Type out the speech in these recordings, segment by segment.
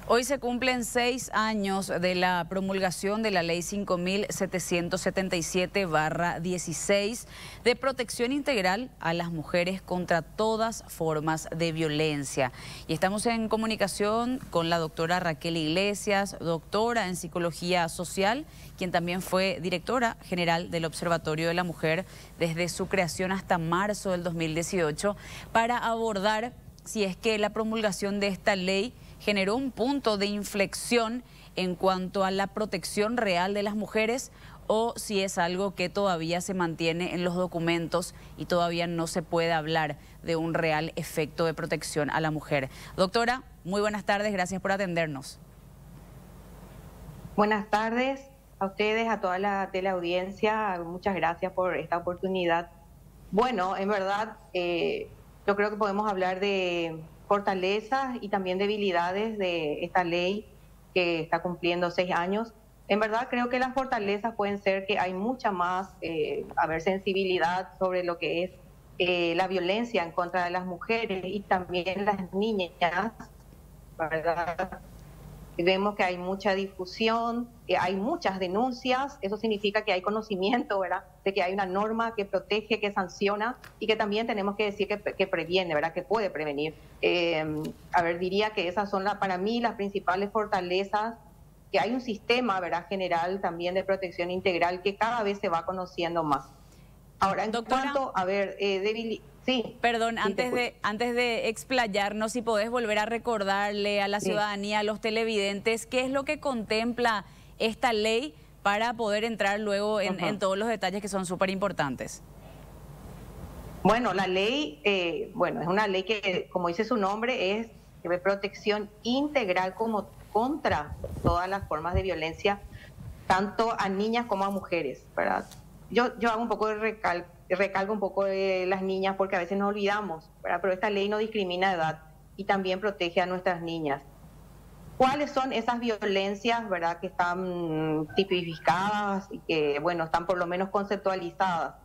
Hoy se cumplen 6 años de la promulgación de la Ley 5.777/16 de protección integral a las mujeres contra todas formas de violencia. Y estamos en comunicación con la doctora Raquel Iglesias, doctora en Psicología Social, quien también fue directora general del Observatorio de la Mujer desde su creación hasta marzo del 2018, para abordar si es que la promulgación de esta ley generó un punto de inflexión en cuanto a la protección real de las mujeres o si es algo que todavía se mantiene en los documentos y todavía no se puede hablar de un real efecto de protección a la mujer. Doctora, muy buenas tardes, gracias por atendernos. Buenas tardes a ustedes, a toda la teleaudiencia, muchas gracias por esta oportunidad. Bueno, en verdad, yo creo que podemos hablar de fortalezas y también debilidades de esta ley que está cumpliendo 6 años. En verdad creo que las fortalezas pueden ser que hay mucha más sensibilidad sobre lo que es la violencia en contra de las mujeres y también las niñas, ¿verdad? Vemos que hay mucha difusión, que hay muchas denuncias, eso significa que hay conocimiento, ¿verdad?, de que hay una norma que protege, que sanciona y que también tenemos que decir que previene, ¿verdad?, que puede prevenir. Diría que esas son para mí las principales fortalezas, que hay un sistema, ¿verdad?, general también de protección integral que cada vez se va conociendo más. Ahora, en Doctora, cuanto a sí. Perdón, antes de explayarnos, si podés volver a recordarle a la ciudadanía, a los televidentes, qué es lo que contempla esta ley para poder entrar luego en todos los detalles que son súper importantes. Bueno, la ley, es una ley que, como dice su nombre, es de protección integral como contra todas las formas de violencia, tanto a niñas como a mujeres, ¿verdad? Yo hago un poco de recalco un poco de las niñas porque a veces nos olvidamos, ¿verdad? Pero esta ley no discrimina edad y también protege a nuestras niñas. ¿Cuáles son esas violencias, verdad, que están tipificadas y que, están por lo menos conceptualizadas?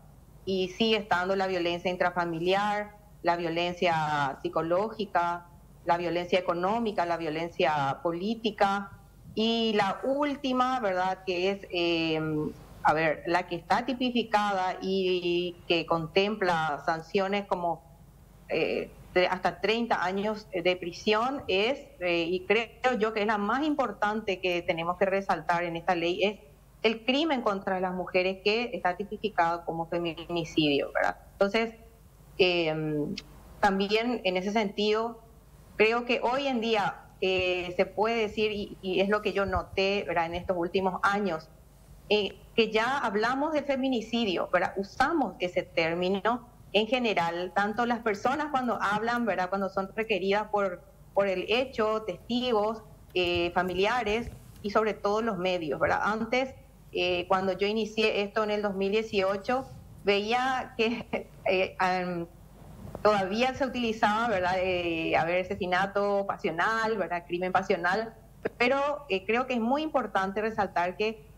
Y sigue estando la violencia intrafamiliar, la violencia psicológica, la violencia económica, la violencia política y la última, ¿verdad?, que es la que está tipificada y que contempla sanciones como de hasta 30 años de prisión y creo yo que es la más importante que tenemos que resaltar en esta ley, es el crimen contra las mujeres, que está tipificado como feminicidio, ¿verdad? Entonces, también en ese sentido, creo que hoy en día se puede decir, y es lo que yo noté, ¿verdad?, en estos últimos años, que ya hablamos de feminicidio, ¿verdad? Usamos ese término en general, tanto las personas cuando hablan, ¿verdad?, cuando son requeridas por el hecho, testigos, familiares y sobre todo los medios, ¿verdad? Antes, cuando yo inicié esto en el 2018, veía que todavía se utilizaba, ¿verdad?, asesinato pasional, ¿verdad?, crimen pasional, pero creo que es muy importante resaltar que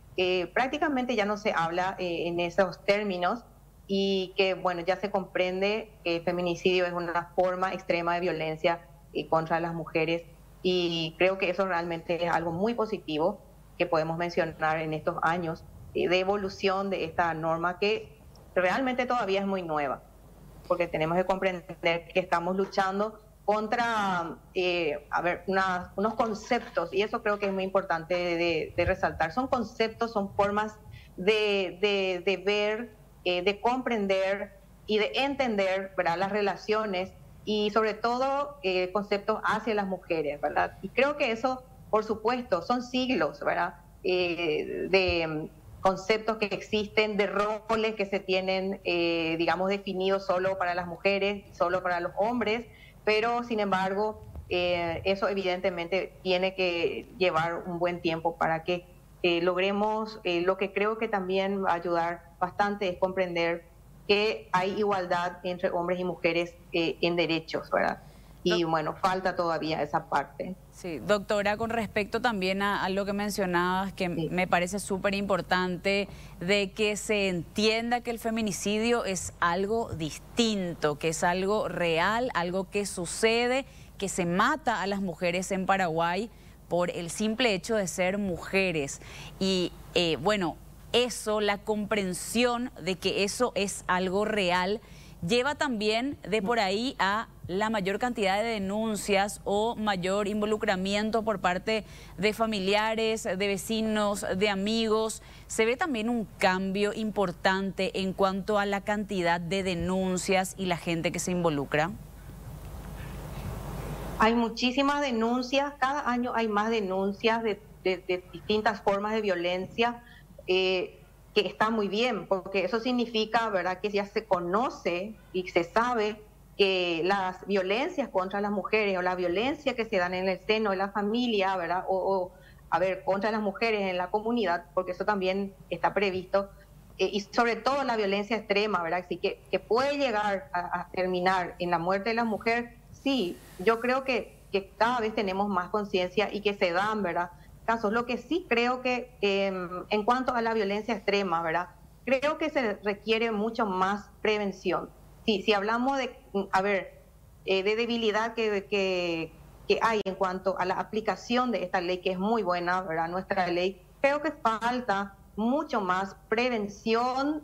prácticamente ya no se habla en esos términos y que, ya se comprende que el feminicidio es una forma extrema de violencia contra las mujeres, y creo que eso realmente es algo muy positivo que podemos mencionar en estos años de evolución de esta norma, que realmente todavía es muy nueva, porque tenemos que comprender que estamos luchando contra unos conceptos, y eso creo que es muy importante de resaltar. Son conceptos, son formas de ver, de comprender y de entender, ¿verdad?, las relaciones y sobre todo conceptos hacia las mujeres, ¿verdad? Y creo que eso, por supuesto, son siglos, ¿verdad?, de conceptos que existen, de roles que se tienen, definidos solo para las mujeres, solo para los hombres, pero sin embargo eso evidentemente tiene que llevar un buen tiempo para que logremos lo que creo que también va a ayudar bastante, es comprender que hay igualdad entre hombres y mujeres en derechos, ¿verdad? Y falta todavía esa parte. Sí, doctora, con respecto también a lo que mencionabas, que me parece súper importante, de que se entienda que el feminicidio es algo distinto, que es algo real, algo que sucede, que se mata a las mujeres en Paraguay por el simple hecho de ser mujeres. Y bueno, eso, la comprensión de que eso es algo real, lleva también de por ahí a la mayor cantidad de denuncias o mayor involucramiento por parte de familiares, de vecinos, de amigos. Se ve también un cambio importante en cuanto a la cantidad de denuncias y la gente que se involucra. Hay muchísimas denuncias, cada año hay más denuncias de distintas formas de violencia, que está muy bien, porque eso significa, ¿verdad?, que ya se conoce y se sabe que las violencias contra las mujeres o la violencia que se dan en el seno de la familia, ¿verdad?, a ver, contra las mujeres en la comunidad, porque eso también está previsto, y sobre todo la violencia extrema, ¿verdad?, así que puede llegar a terminar en la muerte de la mujer. Sí, yo creo que cada vez tenemos más conciencia y que se dan, ¿verdad?, casos. Lo que sí creo que en cuanto a la violencia extrema, ¿verdad?, creo que se requiere mucho más prevención. Si hablamos de, de debilidad que hay en cuanto a la aplicación de esta ley, que es muy buena, ¿verdad?, nuestra ley, creo que falta mucho más prevención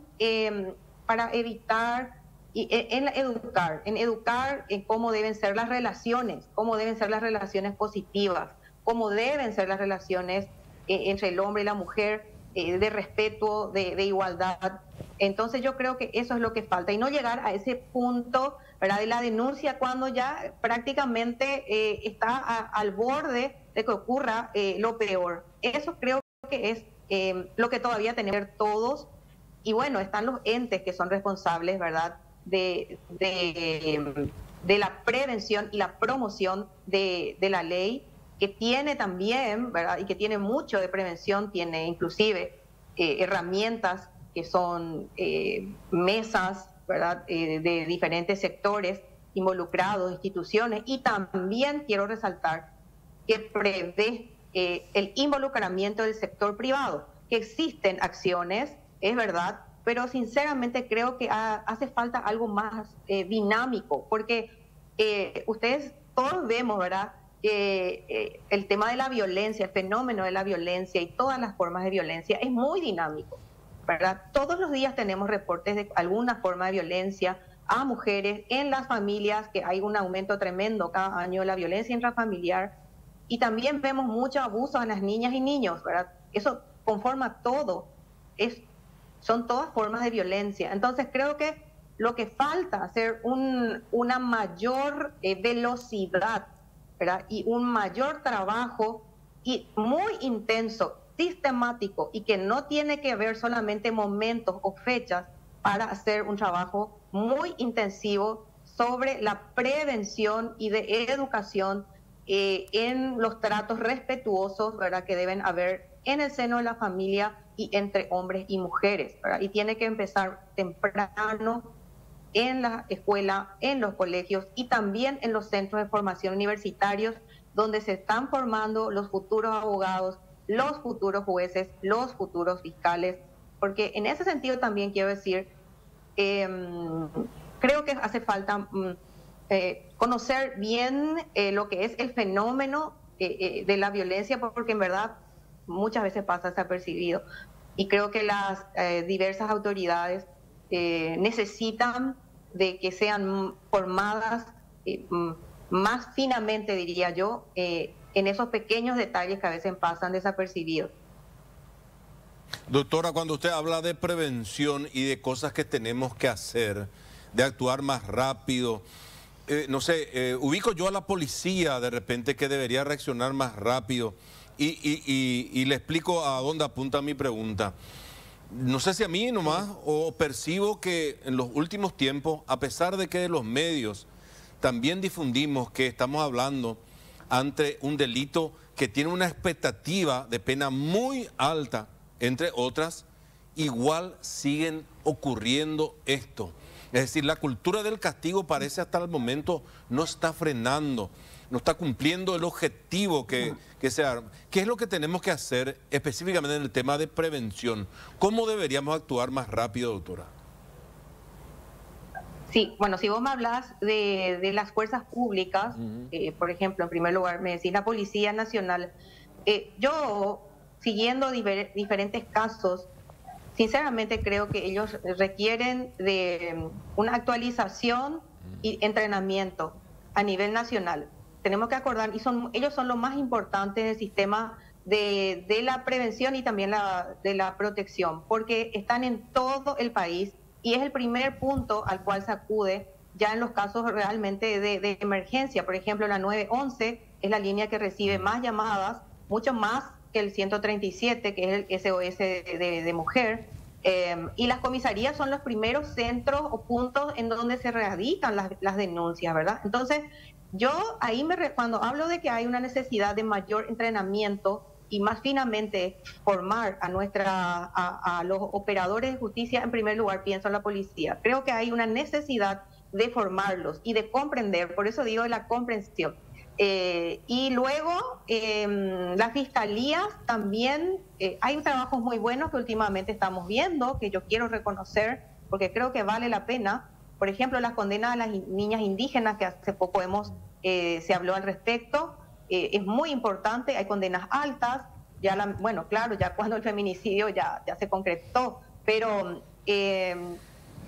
para evitar y en educar en cómo deben ser las relaciones positivas, cómo deben ser las relaciones entre el hombre y la mujer, de respeto, de igualdad. Entonces yo creo que eso es lo que falta, y no llegar a ese punto, ¿verdad?, de la denuncia cuando ya prácticamente está al borde de que ocurra lo peor. Eso creo que es lo que todavía tenemos que hacer todos, y bueno, están los entes que son responsables, ¿verdad?, de la prevención y la promoción de la ley, que tiene también, ¿verdad?, y que tiene mucho de prevención, tiene inclusive herramientas que son mesas, ¿verdad?, de diferentes sectores involucrados, instituciones, y también quiero resaltar que prevé el involucramiento del sector privado, que existen acciones, es verdad, pero sinceramente creo que hace falta algo más dinámico, porque ustedes todos vemos, ¿verdad?, el tema de la violencia, el fenómeno de la violencia y todas las formas de violencia es muy dinámico, ¿verdad? Todos los días tenemos reportes de alguna forma de violencia a mujeres en las familias, que hay un aumento tremendo cada año de la violencia intrafamiliar, y también vemos mucho abuso a las niñas y niños, ¿verdad? Eso conforma todo, son todas formas de violencia. Entonces creo que lo que falta es hacer una mayor velocidad, ¿verdad?, y un mayor trabajo y muy intenso, sistemático, y que no tiene que ver solamente momentos o fechas, para hacer un trabajo muy intensivo sobre la prevención y de educación en los tratos respetuosos, ¿verdad?, que deben haber en el seno de la familia y entre hombres y mujeres, ¿verdad? Y tiene que empezar temprano en la escuela, en los colegios y también en los centros de formación universitarios, donde se están formando los futuros abogados, los futuros jueces, los futuros fiscales, porque en ese sentido también quiero decir, creo que hace falta conocer bien lo que es el fenómeno de la violencia, porque en verdad muchas veces pasa desapercibido, y creo que las diversas autoridades necesitan de que sean formadas más finamente, diría yo, en esos pequeños detalles que a veces pasan desapercibidos. Doctora, cuando usted habla de prevención y de cosas que tenemos que hacer, de actuar más rápido, no sé, ubico yo a la policía de repente que debería reaccionar más rápido, y le explico a dónde apunta mi pregunta. No sé si a mí nomás, o percibo que en los últimos tiempos, a pesar de que de los medios también difundimos que estamos hablando ante un delito que tiene una expectativa de pena muy alta, entre otras, igual siguen ocurriendo esto. Es decir, la cultura del castigo parece hasta el momento no está frenando, no está cumpliendo el objetivo que se arma. ¿Qué es lo que tenemos que hacer específicamente en el tema de prevención? ¿Cómo deberíamos actuar más rápido, doctora? Sí, bueno, si vos me hablas de las fuerzas públicas, por ejemplo, en primer lugar, me decís la Policía Nacional, yo, siguiendo diferentes casos, sinceramente creo que ellos requieren de una actualización y entrenamiento a nivel nacional. Tenemos que acordar, y ellos son lo más importante del sistema de la prevención y también de la protección, porque están en todo el país y es el primer punto al cual se acude ya en los casos realmente de emergencia. Por ejemplo, la 911 es la línea que recibe más llamadas, mucho más que el 137, que es el SOS de mujer. Y las comisarías son los primeros centros o puntos en donde se radican las denuncias, ¿verdad? Entonces, yo ahí cuando hablo de que hay una necesidad de mayor entrenamiento y más finamente formar a los operadores de justicia, en primer lugar pienso en la policía. Creo que hay una necesidad de formarlos y de comprender, por eso digo la comprensión. Y luego, las fiscalías también, hay trabajos muy buenos que últimamente estamos viendo, que yo quiero reconocer, porque creo que vale la pena. Por ejemplo, las condenas a las niñas indígenas, que hace poco se habló al respecto, es muy importante, hay condenas altas, bueno, claro, ya cuando el feminicidio ya se concretó, pero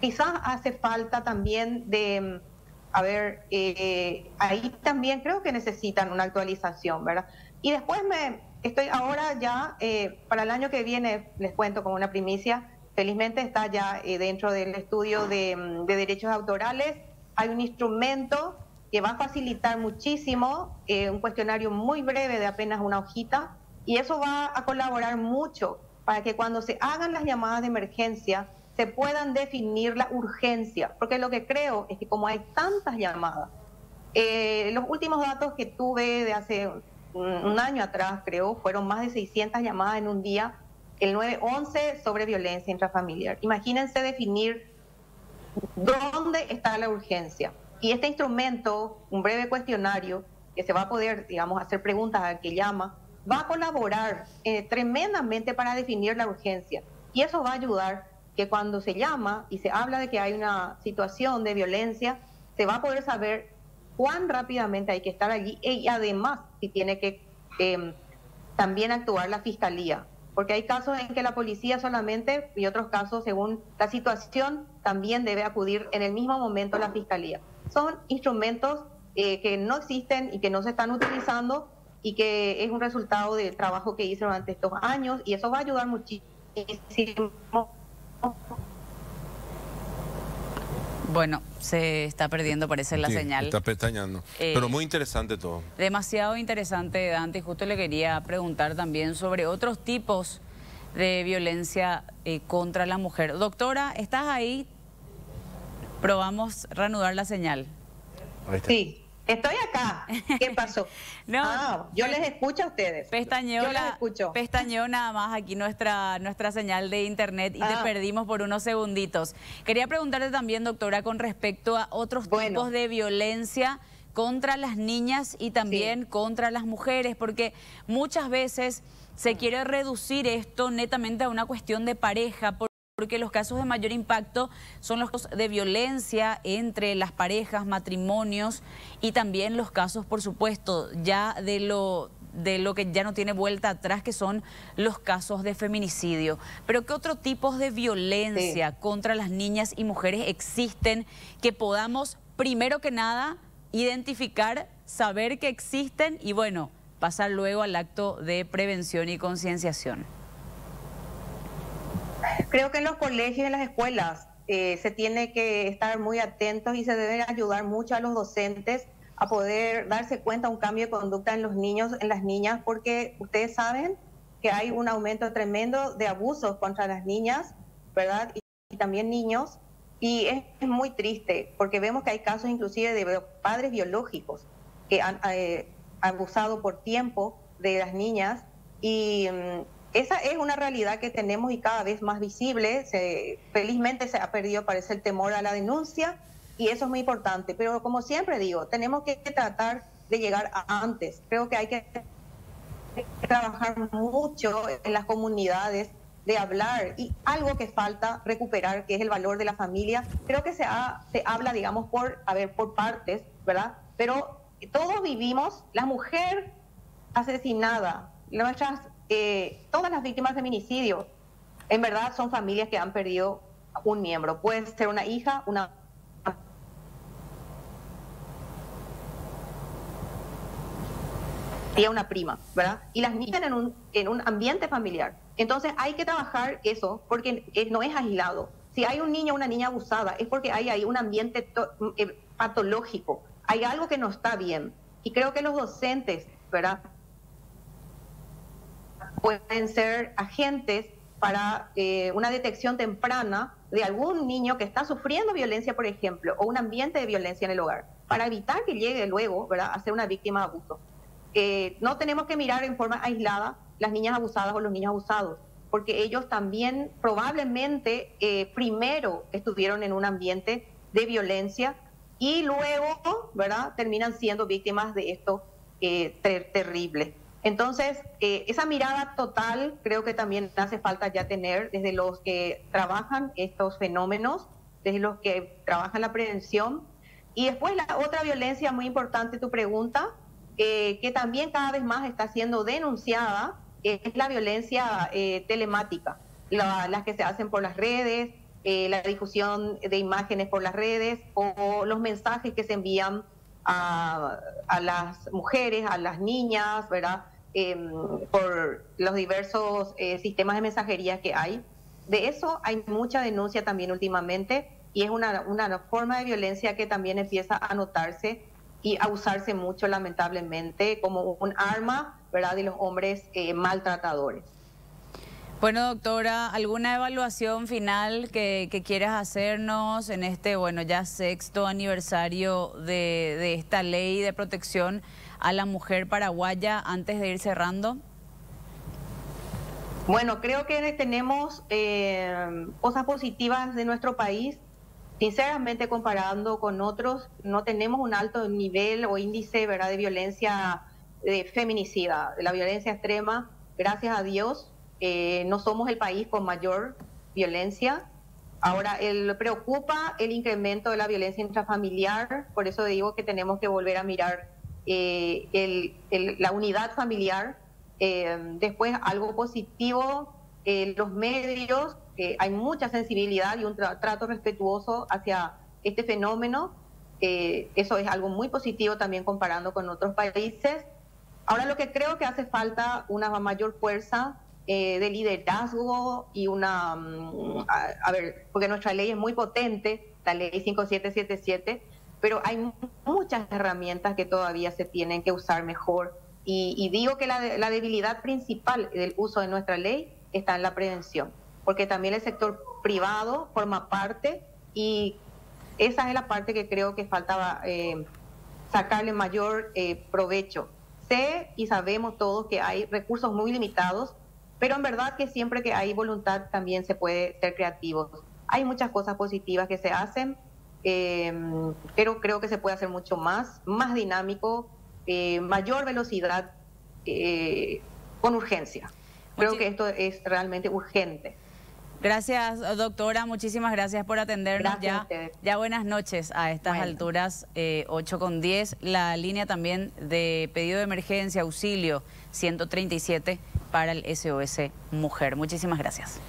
quizás hace falta también ahí también creo que necesitan una actualización, ¿verdad? Y después estoy ahora ya, para el año que viene, les cuento como una primicia, felizmente está ya dentro del estudio de derechos autorales, hay un instrumento que va a facilitar muchísimo, un cuestionario muy breve de apenas una hojita, y eso va a colaborar mucho para que cuando se hagan las llamadas de emergencia se puedan definir la urgencia, porque lo que creo es que como hay tantas llamadas, los últimos datos que tuve de hace un año atrás, creo, fueron más de 600 llamadas en un día, el 911 sobre violencia intrafamiliar. Imagínense definir dónde está la urgencia. Y este instrumento, un breve cuestionario, que se va a poder, digamos, hacer preguntas al que llama, va a colaborar tremendamente para definir la urgencia. Y eso va a ayudar que cuando se llama y se habla de que hay una situación de violencia, se va a poder saber cuán rápidamente hay que estar allí y además si tiene que también actuar la fiscalía. Porque hay casos en que la policía solamente y otros casos, según la situación, también debe acudir en el mismo momento la fiscalía. Son instrumentos que no existen y que no se están utilizando y que es un resultado del trabajo que hice durante estos años y eso va a ayudar muchísimo. Bueno, se está perdiendo, parece, la señal. Está pestañando. Pero muy interesante todo. Demasiado interesante, Dante. Y justo le quería preguntar también sobre otros tipos de violencia contra la mujer. Doctora, ¿estás ahí? Probamos reanudar la señal. Ahí está. Sí. Estoy acá. ¿Qué pasó? No, yo les escucho a ustedes. Pestañeó nada más aquí nuestra señal de internet y te perdimos por unos segunditos. Quería preguntarte también, doctora, con respecto a otros tipos de violencia contra las niñas y también contra las mujeres, porque muchas veces se quiere reducir esto netamente a una cuestión de pareja, porque los casos de mayor impacto son los casos de violencia entre las parejas, matrimonios y también los casos, por supuesto, ya de lo que ya no tiene vuelta atrás, que son los casos de feminicidio. Pero ¿qué otros tipos de violencia contra las niñas y mujeres existen que podamos, primero que nada, identificar, saber que existen y, bueno, pasar luego al acto de prevención y concienciación? Creo que en los colegios y en las escuelas se tiene que estar muy atentos y se debe ayudar mucho a los docentes a poder darse cuenta de un cambio de conducta en los niños, en las niñas, porque ustedes saben que hay un aumento tremendo de abusos contra las niñas, ¿verdad? Y también niños, y es muy triste porque vemos que hay casos inclusive de padres biológicos que han abusado por tiempo de las niñas y esa es una realidad que tenemos y cada vez más visible. Felizmente se ha perdido, parece, el temor a la denuncia y eso es muy importante. Pero como siempre digo, tenemos que tratar de llegar antes. Creo que hay que trabajar mucho en las comunidades de hablar, y algo que falta recuperar, que es el valor de la familia. Creo que se habla, digamos, por partes, ¿verdad? Pero todos vivimos, la mujer asesinada, todas las víctimas de feminicidio, en verdad son familias que han perdido un miembro. Puede ser una hija, una prima, ¿verdad? Y las niñas en un ambiente familiar. Entonces hay que trabajar eso, porque no es aislado. Si hay un niño o una niña abusada, es porque hay ahí un ambiente patológico. Hay algo que no está bien. Y creo que los docentes, ¿verdad?, pueden ser agentes para una detección temprana de algún niño que está sufriendo violencia, por ejemplo, o un ambiente de violencia en el hogar, para evitar que llegue luego, ¿verdad?, a ser una víctima de abuso. No tenemos que mirar en forma aislada las niñas abusadas o los niños abusados, porque ellos también probablemente primero estuvieron en un ambiente de violencia y luego, ¿verdad?, terminan siendo víctimas de esto terrible. Entonces, esa mirada total creo que también hace falta ya tener desde los que trabajan estos fenómenos, desde los que trabajan la prevención. Y después la otra violencia muy importante, tu pregunta, que también cada vez más está siendo denunciada, es la violencia telemática, las que se hacen por las redes, la difusión de imágenes por las redes o los mensajes que se envían a las mujeres, a las niñas, ¿verdad?, por los diversos sistemas de mensajería que hay. De eso hay mucha denuncia también últimamente, y es una forma de violencia que también empieza a notarse y a usarse mucho, lamentablemente, como un arma, ¿verdad?, de los hombres maltratadores. Bueno, doctora, ¿alguna evaluación final que quieras hacernos en este, bueno, ya 6º aniversario de esta ley de protección a la mujer paraguaya antes de ir cerrando? Bueno, creo que tenemos cosas positivas de nuestro país. Sinceramente, comparando con otros, no tenemos un alto nivel o índice, ¿verdad?, de violencia feminicida, de la violencia extrema. Gracias a Dios, no somos el país con mayor violencia. Ahora, preocupa el incremento de la violencia intrafamiliar, por eso digo que tenemos que volver a mirar la unidad familiar. Después, algo positivo, los medios, hay mucha sensibilidad y un trato respetuoso hacia este fenómeno. Eso es algo muy positivo también comparando con otros países. Ahora, lo que creo que hace falta una mayor fuerza de liderazgo y porque nuestra ley es muy potente, la ley 5777, pero hay muchas herramientas que todavía se tienen que usar mejor. Y digo que la debilidad principal del uso de nuestra ley está en la prevención, porque también el sector privado forma parte, y esa es la parte que creo que faltaba sacarle mayor provecho. Sé y sabemos todos que hay recursos muy limitados, pero en verdad que siempre que hay voluntad también se puede ser creativos. Hay muchas cosas positivas que se hacen, pero creo que se puede hacer mucho más dinámico, mayor velocidad, con urgencia. Creo que esto es realmente urgente. Gracias, doctora. Muchísimas gracias por atendernos. Ya buenas noches a estas alturas, 8:10. La línea también de pedido de emergencia, auxilio, 137 para el SOS Mujer. Muchísimas gracias.